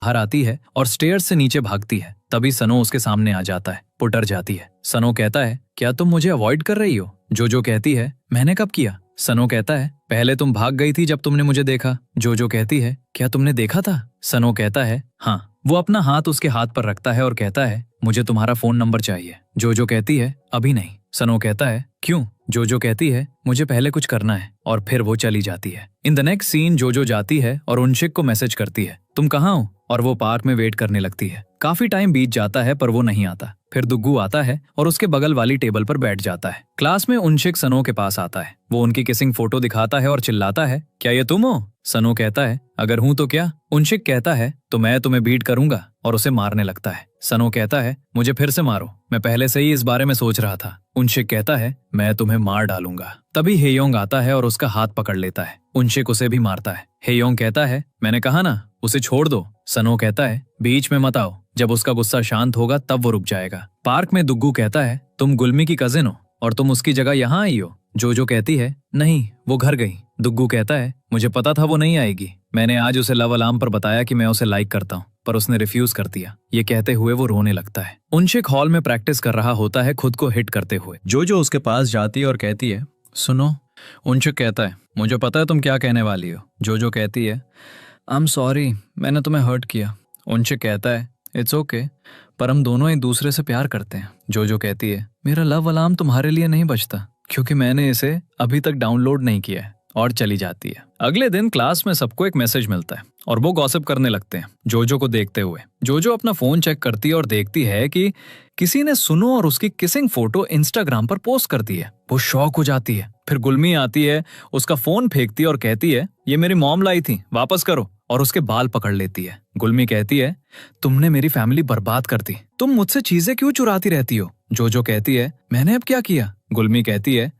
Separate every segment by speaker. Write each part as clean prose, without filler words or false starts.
Speaker 1: बाहर आती है और स्टेयर्स से नीचे भागती है। तभी सनो उसके सामने आ जाता है। वो डर जाती है। सनो कहता है, क्या तुम मुझे अवॉइड कर रही हो? जोजो कहती है, मैंने कब किया? सनो कहता है, पहले तुम भाग गई थी जब तुमने मुझे देखा। जोजो कहती है, क्या तुमने देखा था? सनो कहता है, हाँ। वो अपना हाथ उसके हाथ पर रखता है और कहता है, मुझे तुम्हारा फोन नंबर चाहिए। जोजो कहती है, अभी नहीं। सनो कहता है, क्यों? जोजो कहती है, मुझे पहले कुछ करना है, और फिर वो चली जाती है। इन द नेक्स्ट सीन जोजो जाती है और उनशिक को मैसेज करती है, तुम कहाँ हो? और वो पार्क में वेट करने लगती है। काफी टाइम बीत जाता है पर वो नहीं आता। फिर दुग्गू आता है और उसके बगल वाली टेबल पर बैठ जाता है। क्लास में उनशिक सनो के पास आता है। वो उनकी किसिंग फोटो दिखाता है और चिल्लाता है, क्या ये तुम हो? सनो कहता है, अगर हूं तो क्या? उनशिक कहता है, तो मैं तुम्हें बीट करूंगा, और उसे मारने लगता है। सनो कहता है, मुझे फिर से मारो, मैं पहले से ही इस बारे में सोच रहा था। उनशिक कहता है, मैं तुम्हें मार डालूंगा। तभी हेयोंग आता है और उसका हाथ पकड़ लेता है। उनशिक उसे भी मारता है। हेयोंग कहता है, मैंने कहा ना, उसे छोड़ दो। सनो कहता है, बीच में मत आओ, जब उसका गुस्सा शांत होगा तब वो रुक जाएगा। पार्क में दुग्गू कहता है, तुम गुलमी की कजिन हो और तुम उसकी जगह यहाँ आई हो। जोजो कहती है, नहीं, वो घर गई। दुग्गू कहता है, मुझे पता था वो नहीं आएगी। मैंने आज उसे लव अलार्म पर बताया कि मैं उसे लाइक करता हूँ, पर उसने रिफ्यूज कर दिया। ये कहते हुए वो रोने लगता है। उनशिक हॉल में प्रैक्टिस कर रहा होता है खुद को हिट करते हुए। जोजो उसके पास जाती है और कहती है, सुनो। उनशिक कहता है, मुझे पता है तुम क्या कहने वाली हो। जोजो कहती है, आई एम सॉरी, मैंने तुम्हें हर्ट किया। उनशिक कहता है, इट्स ओके, पर हम दोनों एक दूसरे से प्यार करते हैं। जोजो कहती है, मेरा लव अलार्म तुम्हारे लिए नहीं बजता, क्योंकि मैंने इसे अभी तक डाउनलोड नहीं किया है। और चली जाती है। अगले दिन क्लास में सबको एक मैसेज मिलता है और वो गॉसिप करने लगते हैं जोजो को देखते हुए। जोजो अपना फोन चेक करती है और देखती है कि किसी ने सुनो और उसकी किसिंग फोटो इंस्टाग्राम पर पोस्ट कर दी है। वो शॉक हो जाती है। फिर गुलमी आती है, उसका फोन फेंकती है और कहती है, ये मेरी मॉम लाई थी, वापस करो, और उसके बाल पकड़ लेती है। गुलमी कहती है, तुमने मेरी फैमिली बर्बाद कर दी, तुम मुझसे चीजें क्यों चुराती रहती हो? जोजो कहती है, मैंने अब क्या किया? गुलमी कहती है,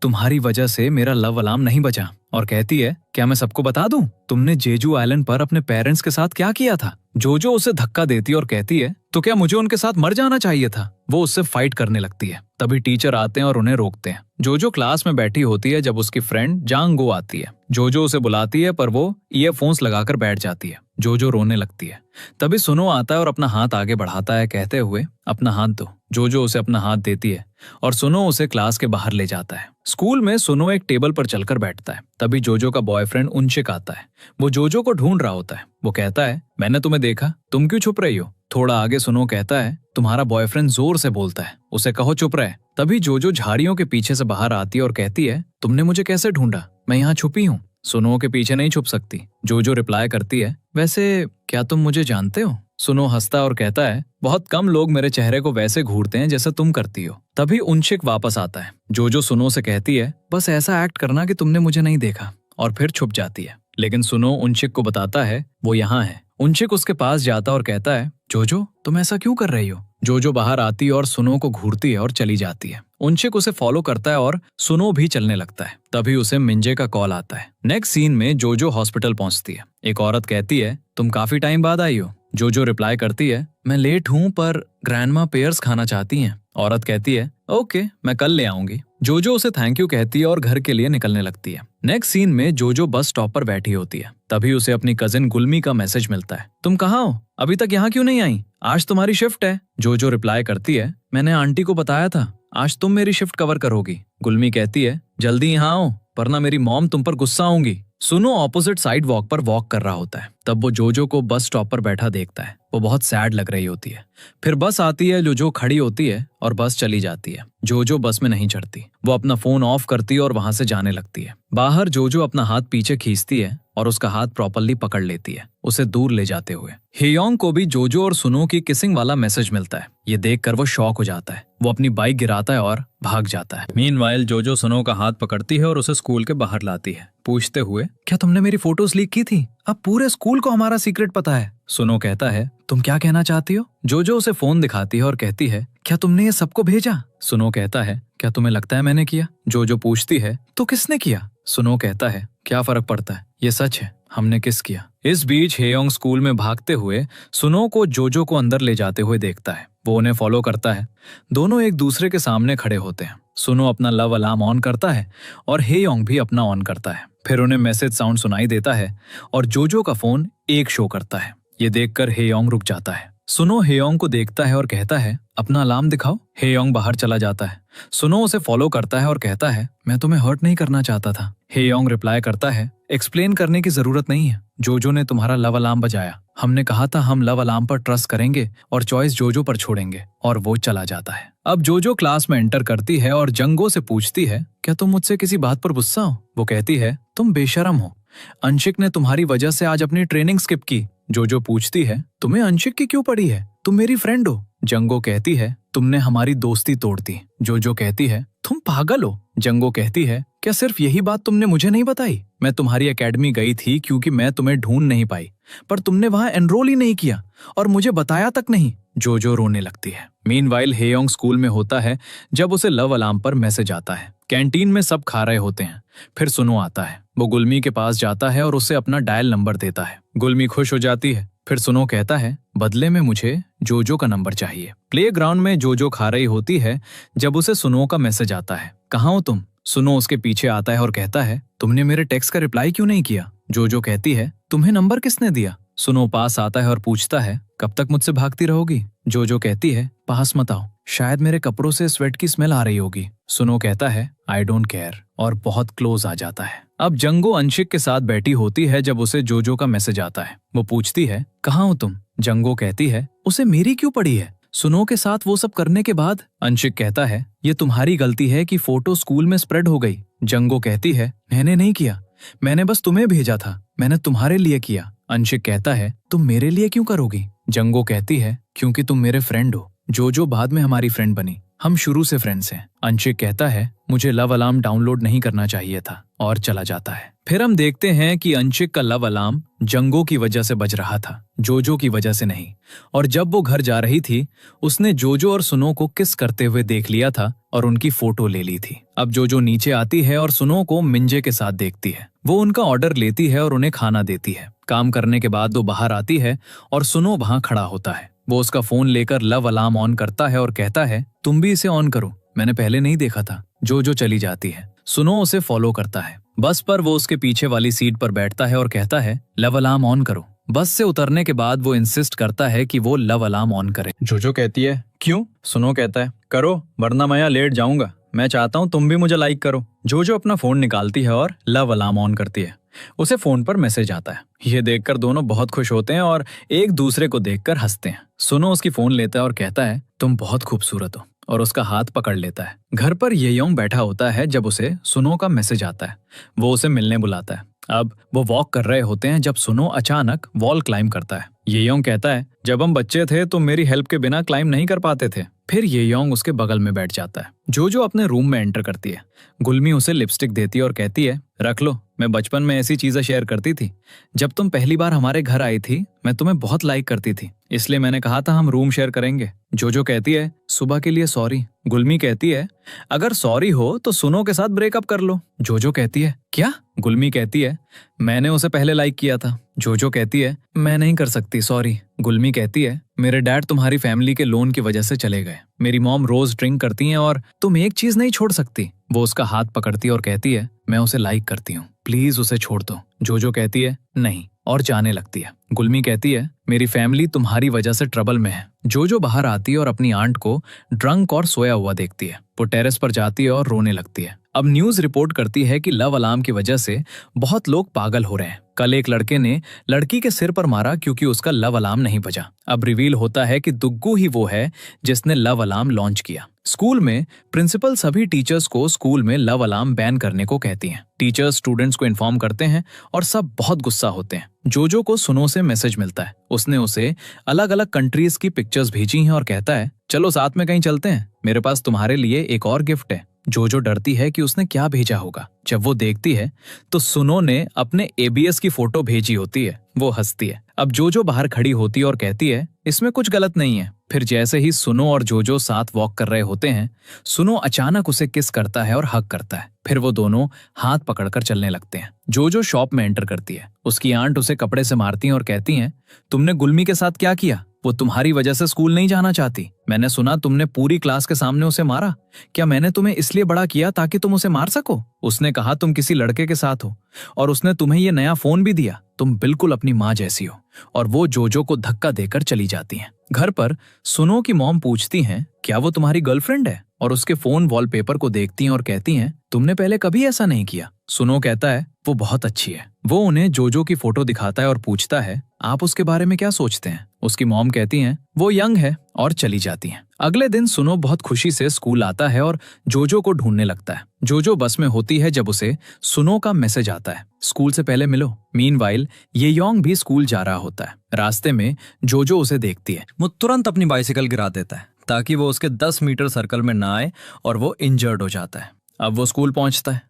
Speaker 1: तुम्हारी वजह से मेरा लव अलार्म नहीं बचा, और कहती है, क्या मैं सबको बता दूं, तुमने जेजू आइलैंड पर अपने पेरेंट्स के साथ क्या किया था? जोजो उसे धक्का देती है और कहती है, तो क्या मुझे उनके साथ मर जाना चाहिए था? वो उससे फाइट करने लगती है। तभी टीचर आते हैं और उन्हें रोकते हैं। जोजो क्लास में बैठी होती है जब उसकी फ्रेंड जांगो आती है। जोजो उसे बुलाती है पर वो ईयरफोन्स लगाकर बैठ जाती है। जोजो रोने लगती है। तभी सुनो आता है और अपना हाथ आगे बढ़ाता है कहते हुए, अपना हाथ दो। जोजो उसे अपना हाथ देती है और सुनो उसे क्लास के बाहर ले जाता है। स्कूल में सुनो एक टेबल पर चलकर बैठता है। तभी जोजो का बॉयफ्रेंड उनशिक आता है। वो जोजो को ढूंढ रहा होता है। वो कहता है, मैंने तुम्हें देखा, तुम क्यों छुप रही हो? थोड़ा आगे सुनो कहता है, तुम्हारा बॉयफ्रेंड जोर से बोलता है, उसे कहो चुप रहे। तभी जोजो झाड़ियों के पीछे से बाहर आती है और कहती है, तुमने मुझे कैसे ढूंढा? मैं यहाँ छुपी हूँ। सुनो के पीछे नहीं छुप सकती। जोजो रिप्लाई करती है, वैसे क्या तुम मुझे जानते हो? सुनो हंसता और कहता है, बहुत कम लोग मेरे चेहरे को वैसे घूरते हैं जैसे तुम करती हो। तभी उनशिक वापस आता है। जोजो सुनो से कहती है, बस ऐसा एक्ट करना कि तुमने मुझे नहीं देखा, और फिर छुप जाती है। लेकिन सुनो उनशिक को बताता है वो यहाँ है। उनशिक उसके पास जाता और कहता है, जोजो तुम ऐसा क्यों कर रही हो? जोजो बाहर आती है और सुनो को घूरती है और चली जाती है। उनशिक उसे फॉलो करता है और सुनो भी चलने लगता है। तभी उसे मिंजे का कॉल आता है। नेक्स्ट सीन में जोजो हॉस्पिटल पहुंचती है। एक औरत कहती है, तुम काफी टाइम बाद आई हो। जोजो रिप्लाई करती है, मैं लेट हूँ पर ग्रैंडमा पेयर्स खाना चाहती हैं। औरत कहती है, ओके, मैं कल ले आऊंगी। जोजो उसे थैंक यू कहती है और घर के लिए निकलने लगती है। नेक्स्ट सीन में जोजो बस स्टॉप पर बैठी होती है। तभी उसे अपनी कजिन गुलमी का मैसेज मिलता है, तुम कहाँ हो? अभी तक यहाँ क्यों नहीं आई? आज तुम्हारी शिफ्ट है। जोजो रिप्लाई करती है, मैंने आंटी को बताया था आज तुम मेरी शिफ्ट कवर करोगी। गुलमी कहती है, जल्दी यहाँ आओ वरना मेरी मॉम तुम पर गुस्सा होंगी। सुनो ऑपोजिट साइड वॉक पर वॉक कर रहा होता है। तब वो जोजो को बस स्टॉप पर बैठा देखता है। वो बहुत सैड लग रही होती है। फिर बस आती है, जोजो खड़ी होती है और बस चली जाती है। जोजो बस में नहीं चढ़ती। वो अपना फोन ऑफ करती है और वहां से जाने लगती है। बाहर जोजो अपना हाथ पीछे खींचती है और उसका हाथ प्रॉपर्ली पकड़ लेती है, उसे दूर ले जाते हुए। हेयोंग को भी जोजो और सुनो की किसिंग वाला मैसेज मिलता है। ये देखकर वो शॉक हो जाता है। वो अपनी बाइक गिराता है और भाग जाता है। मीनवाइल जोजो सुनो का हाथ पकड़ती है और उसे स्कूल के बाहर लाती है, पूछते हुए, क्या तुमने मेरी फोटोज लीक की थी? अब पूरे स्कूल को हमारा सीक्रेट पता है। सुनो कहता है, तुम क्या कहना चाहती हो? जोजो उसे फोन दिखाती है और कहती है, क्या तुमने ये सबको भेजा? सुनो कहता है, क्या तुम्हें लगता है मैंने किया? जोजो पूछती है, तो किसने किया? सुनो कहता है, क्या फर्क पड़ता है, ये सच है, हमने किस किया। इस बीच हेयोंग स्कूल में भागते हुए सुनो को जोजो को अंदर ले जाते हुए देखता है। वो उन्हें फॉलो करता है। दोनों एक दूसरे के सामने खड़े होते हैं। सुनो अपना लव अलार्म ऑन करता है और हेयोंग भी अपना ऑन करता है। फिर उन्हें मैसेज साउंड सुनाई देता है और जोजो का फोन 1 शो करता है। ये देखकर हेयोंग रुक जाता है। सुनो हेयोंग को देखता है और कहता है, अपना अलार्म दिखाओ। हेयोंग बाहर चला जाता है। सुनो उसे फॉलो करता है और कहता है, मैं तुम्हें हर्ट नहीं करना चाहता था। हेयोंग रिप्लाई करता है, एक्सप्लेन करने की जरूरत नहीं है। जोजो ने तुम्हारा लव अलार्म बजाया। हमने कहा था हम लव अलार्म पर ट्रस्ट करेंगे और चॉइस जोजो पर छोड़ेंगे, और वो चला जाता है। अब जोजो क्लास में एंटर करती है और जंगो से पूछती है, क्या तुम मुझसे किसी बात पर गुस्सा हो? वो कहती है, तुम बेशरम हो। अंशिक ने तुम्हारी वजह से आज अपनी ट्रेनिंग स्किप की। जोजो पूछती है, तुम्हें अंशिक की क्यों पड़ी है? तुम मेरी फ्रेंड हो। जंगो कहती है, तुमने हमारी दोस्ती तोड़ दी। जोजो कहती है, तुम पागल हो। जंगो कहती है, क्या सिर्फ यही बात तुमने मुझे नहीं बताई? मैं तुम्हारी एकेडमी गई थी क्योंकि मैं तुम्हें ढूंढ नहीं पाई, पर तुमने वहां एनरोल ही नहीं किया और मुझे बताया तक नहीं। जोजो रोने लगती है। मीनवाइल हेयोंग स्कूल में होता है जब उसे लव अलार्म पर मैसेज आता है। कैंटीन में सब खा रहे होते हैं। फिर सुनो आता है। वो गुलमी के पास जाता है और उसे अपना डायल नंबर देता है। गुलमी खुश हो जाती है। फिर सुनो कहता है, बदले में मुझे जोजो का नंबर चाहिए। प्लेग्राउंड में जोजो खा रही होती है जब उसे सुनो का मैसेज आता है, कहाँ हो तुम? सुनो उसके पीछे आता है और कहता है, तुमने मेरे टेक्स्ट का रिप्लाई क्यों नहीं किया? जोजो कहती है, तुम्हें नंबर किसने दिया? सुनो पास आता है और पूछता है, कब तक मुझसे भागती रहोगी? जोजो कहती है, पास मत आओ, शायद मेरे कपड़ों से स्वेट की स्मेल आ रही होगी। सुनो कहता है, आई डोंट केयर, और बहुत क्लोज आ जाता है। अब जंगो अंशिक के साथ बैठी होती है जब उसे जोजो का मैसेज आता है। वो पूछती है, कहाँ हो तुम? जंगो कहती है, उसे मेरी क्यों पड़ी है? सुनो के साथ वो सब करने के बाद? अंशिक कहता है, ये तुम्हारी गलती है कि फोटो स्कूल में स्प्रेड हो गई। जंगो कहती है, मैंने नहीं किया, मैंने बस तुम्हें भेजा था, मैंने तुम्हारे लिए किया। अंशिक कहता है, तुम मेरे लिए क्यों करोगी? जंगो कहती है, क्योंकि तुम मेरे फ्रेंड हो। जोजो बाद में हमारी फ्रेंड बनी, हम शुरू से फ्रेंड्स हैं। अंशिक कहता है, मुझे लव अलार्म डाउनलोड नहीं करना चाहिए था, और चला जाता है। फिर हम देखते हैं कि अंशिक का लव अलार्म जंगो की वजह से बज रहा था, जोजो की वजह से नहीं। और जब वो घर जा रही थी, उसने जोजो और सुनो को किस करते हुए देख लिया था और उनकी फोटो ले ली थी। अब जोजो नीचे आती है और सुनो को मिंजे के साथ देखती है। वो उनका ऑर्डर लेती है और उन्हें खाना देती है। काम करने के बाद वो बाहर आती है और सुनो वहां खड़ा होता है। वो उसका फोन लेकर लव अलार्म ऑन करता है और कहता है, तुम भी इसे ऑन करो, मैंने पहले नहीं देखा था। जोजो चली जाती है। सुनो उसे फॉलो करता है। बस पर वो उसके पीछे वाली सीट पर बैठता है और कहता है, लव अलार्म ऑन करो। बस से उतरने के बाद वो इंसिस्ट करता है कि वो लव अलार्म ऑन करे। जोजो कहती है, क्यों? सुनो कहता है, करो, वरना मैं यहाँ लेट जाऊंगा। मैं चाहता हूँ तुम भी मुझे लाइक करो। जोजो अपना फोन निकालती है और लव अलार्म ऑन करती है। उसे फोन पर मैसेज आता है। ये देखकर दोनों बहुत खुश होते हैं और एक दूसरे को देखकर हंसते हैं। सुनो उसकी फोन लेता है और कहता है, तुम बहुत खूबसूरत हो, और उसका हाथ पकड़ लेता है। घर पर येयोंग बैठा होता है जब उसे सुनो का मैसेज आता है। वो उसे मिलने बुलाता है। अब वो वॉक कर रहे होते हैं जब सुनो अचानक वॉल क्लाइंब करता है। येयोंग कहता है, जब हम बच्चे थे तो मेरी हेल्प के बिना क्लाइंब नहीं कर पाते थे। फिर येयोंग उसके बगल में बैठ जाता है। जोजो अपने रूम में एंटर करती है। गुलमी उसे लिपस्टिक देती है और कहती है, रख लो, मैं बचपन में ऐसी चीजें शेयर करती थी। जब तुम पहली बार हमारे घर आई थी, मैं तुम्हें बहुत लाइक करती थी, इसलिए मैंने कहा था हम रूम शेयर करेंगे। जोजो कहती है, सुबह के लिए सॉरी। गुलमी कहती है, अगर सॉरी हो तो सुनो के साथ ब्रेकअप कर लो। जोजो कहती है, क्या? गुलमी कहती है, मैंने उसे पहले लाइक किया था। जोजो कहती है, मैं नहीं कर सकती, सॉरी। गुलमी कहती है, मेरे डैड तुम्हारी फैमिली के लोन की वजह से चले गए। मेरी मॉम रोज ड्रिंक करती हैं और तुम एक चीज नहीं छोड़ सकती। वो उसका हाथ पकड़ती है और कहती है, मैं उसे लाइक करती हूँ, प्लीज उसे छोड़ दो। जोजो कहती है, नहीं, और जाने लगती है। गुलमी कहती है, मेरी फैमिली तुम्हारी वजह से ट्रबल में है। जोजो बाहर आती है और अपनी आंट को ड्रंक और सोया हुआ देखती है। वो टेरेस पर जाती है और रोने लगती है। अब न्यूज रिपोर्ट करती है कि लव अलार्म की वजह से बहुत लोग पागल हो रहे हैं। कल एक लड़के ने लड़की के सिर पर मारा क्योंकि उसका लव अलार्म नहीं बजा। अब रिवील होता है कि दुग्गू ही वो है जिसने लव अलार्म लॉन्च किया। स्कूल में प्रिंसिपल सभी टीचर्स को स्कूल में लव अलार्म बैन करने को कहती हैं। टीचर्स स्टूडेंट्स को इन्फॉर्म करते हैं और सब बहुत गुस्सा होते हैं। जोजो को सुनो से मैसेज मिलता है। उसने उसे अलग अलग कंट्रीज की पिक्चर्स भेजी हैं और कहता है, चलो साथ में कहीं चलते हैं, मेरे पास तुम्हारे लिए एक और गिफ्ट है। जोजो डरती है कि उसने क्या भेजा होगा। जब वो देखती है तो सुनो ने अपने एबीएस की फोटो भेजी होती है। वो हंसती है। अब जोजो बाहर खड़ी होती है और कहती है, इसमें कुछ गलत नहीं है। फिर जैसे ही सुनो और जोजो साथ वॉक कर रहे होते हैं, सुनो अचानक उसे किस करता है और हग करता है। फिर वो दोनों हाथ पकड़कर चलने लगते हैं। जोजो शॉप में एंटर करती है। उसकी आंट उसे कपड़े से मारती हैं और कहती हैं, तुमने गुलमी के साथ क्या किया? वो तुम्हारी वजह से स्कूल नहीं जाना चाहती। मैंने सुना तुमने पूरी क्लास के सामने उसे मारा। क्या मैंने तुम्हें इसलिए बड़ा किया ताकि तुम उसे मार सको? उसने कहा तुम किसी लड़के के साथ हो और उसने तुम्हें ये नया फोन भी दिया। तुम बिल्कुल अपनी माँ जैसी हो। और वो जोजो को धक्का देकर चली जाती हैं। घर पर सुनो की मॉम पूछती हैं क्या वो तुम्हारी गर्लफ्रेंड है, और उसके फोन वॉलपेपर को देखती हैं और कहती हैं तुमने पहले कभी ऐसा नहीं किया। सुनो कहता है वो बहुत अच्छी है। वो उन्हें जोजो की फोटो दिखाता है और पूछता है आप उसके बारे में क्या सोचते हैं? उसकी मॉम कहती हैं वो यंग है, और चली जाती हैं। अगले दिन सुनो बहुत खुशी से स्कूल आता है और जोजो को ढूंढने लगता है। जोजो बस में होती है जब उसे सुनो का मैसेज आता है स्कूल से पहले मिलो। मीनवाइल ये योंग भी स्कूल जा रहा होता है। रास्ते में जोजो उसे देखती है। वो तुरंत अपनी बाइसिकल गिरा देता है ताकि वो उसके 10 मीटर सर्कल में ना आए, और वो इंजर्ड हो जाता है। अब वो स्कूल पहुंचता है।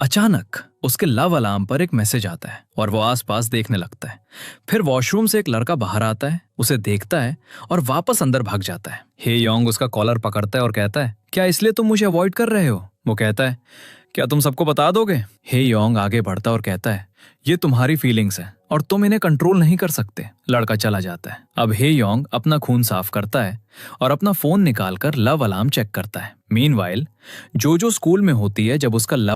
Speaker 1: अचानक उसके लव अलार्म पर एक मैसेज आता है और वो आसपास देखने लगता है। फिर वॉशरूम से एक लड़का बाहर आता है, उसे देखता है और वापस अंदर भाग जाता है। हे योंग उसका कॉलर पकड़ता है और कहता है क्या इसलिए तुम मुझे अवॉइड कर रहे हो? वो कहता है क्या तुम सबको बता दोगे? हे योंग आगे बढ़ता और कहता है ये तुम्हारी फीलिंग्स है और तुम इन्हें कंट्रोल नहीं कर सकते। लड़का चला जाता है। अब हे योंग अपना खून साफ करता है और अपना फोन निकालकर लव अलार्म चेक करता है। मीनवाइल जोजो स्कूल में होती है जब उसका लव